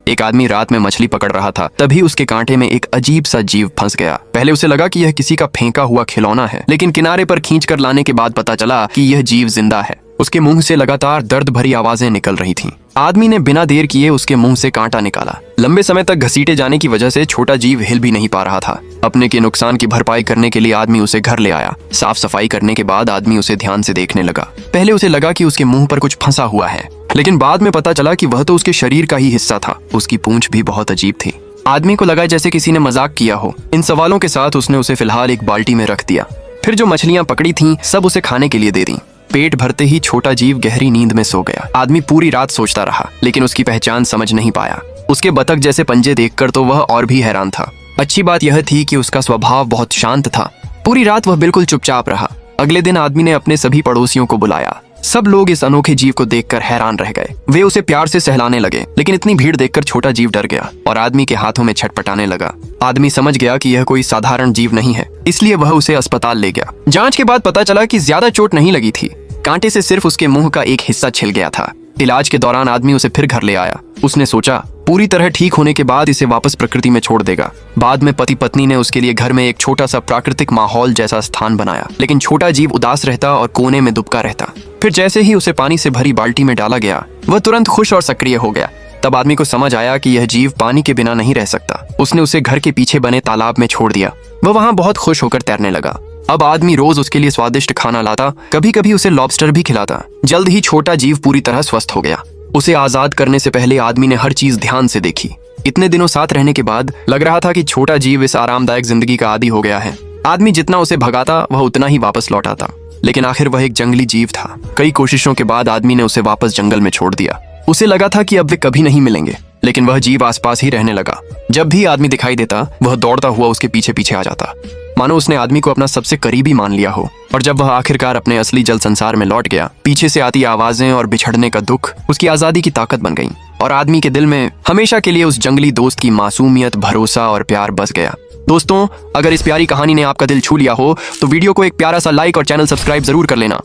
एक आदमी रात में मछली पकड़ रहा था, तभी उसके कांटे में एक अजीब सा जीव फंस गया। पहले उसे लगा कि यह किसी का फेंका हुआ खिलौना है, लेकिन किनारे पर खींचकर लाने के बाद पता चला कि यह जीव जिंदा है। उसके मुंह से लगातार दर्द भरी आवाजें निकल रही थीं। आदमी ने बिना देर किए उसके मुंह से कांटा निकाला। लंबे समय तक घसीटे जाने की वजह से छोटा जीव हिल भी नहीं पा रहा था। अपने के नुकसान की भरपाई करने के लिए आदमी उसे घर ले आया। साफ सफाई करने के बाद आदमी उसे ध्यान से देखने लगा। पहले उसे लगा कि उसके मुंह पर कुछ फंसा हुआ है, लेकिन बाद में पता चला कि वह तो उसके शरीर का ही हिस्सा था। उसकी पूंछ भी बहुत अजीब थी। आदमी को लगा जैसे किसी ने मजाक किया हो। इन सवालों के साथ उसने उसे फिलहाल एक बाल्टी में रख दिया। फिर जो मछलियां पकड़ी थीं सब उसे खाने के लिए दे दी। पेट भरते ही छोटा जीव गहरी नींद में सो गया। आदमी पूरी रात सोचता रहा, लेकिन उसकी पहचान समझ नहीं पाया। उसके बतख जैसे पंजे देखकर तो वह और भी हैरान था। अच्छी बात यह थी कि उसका स्वभाव बहुत शांत था। पूरी रात वह बिल्कुल चुपचाप रहा। अगले दिन आदमी ने अपने सभी पड़ोसियों को बुलाया। सब लोग इस अनोखे जीव को देखकर हैरान रह गए। वे उसे प्यार से सहलाने लगे, लेकिन इतनी भीड़ देखकर छोटा जीव डर गया और आदमी के हाथों में छटपटाने लगा। आदमी समझ गया कि यह कोई साधारण जीव नहीं है, इसलिए वह उसे अस्पताल ले गया। जांच के बाद पता चला कि ज्यादा चोट नहीं लगी थी। कांटे से सिर्फ उसके मुंह का एक हिस्सा छिल गया था। इलाज के दौरान आदमी उसे फिर घर ले आया। उसने सोचा पूरी तरह ठीक होने के बाद इसे वापस प्रकृति में छोड़ देगा। बाद में पति पत्नी ने उसके लिए घर में एक छोटा सा प्राकृतिक माहौल जैसा स्थान बनाया, लेकिन छोटा जीव उदास रहता और कोने में दुबका रहता। फिर जैसे ही उसे पानी से भरी बाल्टी में डाला गया, वह तुरंत खुश और सक्रिय हो गया। तब आदमी को समझ आया कि यह जीव पानी के बिना नहीं रह सकता। उसने उसे घर के पीछे बने तालाब में छोड़ दिया। वह वहां बहुत खुश होकर तैरने लगा। अब आदमी रोज उसके लिए स्वादिष्ट खाना लाता, कभी कभी उसे लॉबस्टर भी खिलाता। जल्द ही छोटा जीव पूरी तरह स्वस्थ हो गया। उसे आजाद करने से पहले आदमी ने हर चीज ध्यान से देखी। इतने दिनों साथ रहने के बाद लग रहा था कि छोटा जीव इस आरामदायक जिंदगी का आदी हो गया है। आदमी जितना उसे भगाता वह उतना ही वापस लौट आता, लेकिन आखिर वह एक जंगली जीव था। कई कोशिशों के बाद आदमी ने उसे वापस जंगल में छोड़ दिया। उसे लगा था कि अब वे कभी नहीं मिलेंगे, लेकिन वह जीव आसपास ही रहने लगा। जब भी आदमी दिखाई देता वह दौड़ता हुआ उसके पीछे पीछे आ जाता, मानो उसने आदमी को अपना सबसे करीबी मान लिया हो। और जब वह आखिरकार अपने असली जल संसार में लौट गया, पीछे से आती आवाजें और बिछड़ने का दुख उसकी आजादी की ताकत बन गई और आदमी के दिल में हमेशा के लिए उस जंगली दोस्त की मासूमियत, भरोसा और प्यार बस गया। दोस्तों, अगर इस प्यारी कहानी ने आपका दिल छू लिया हो तो वीडियो को एक प्यारा सा लाइक और चैनल सब्सक्राइब जरूर कर लेना।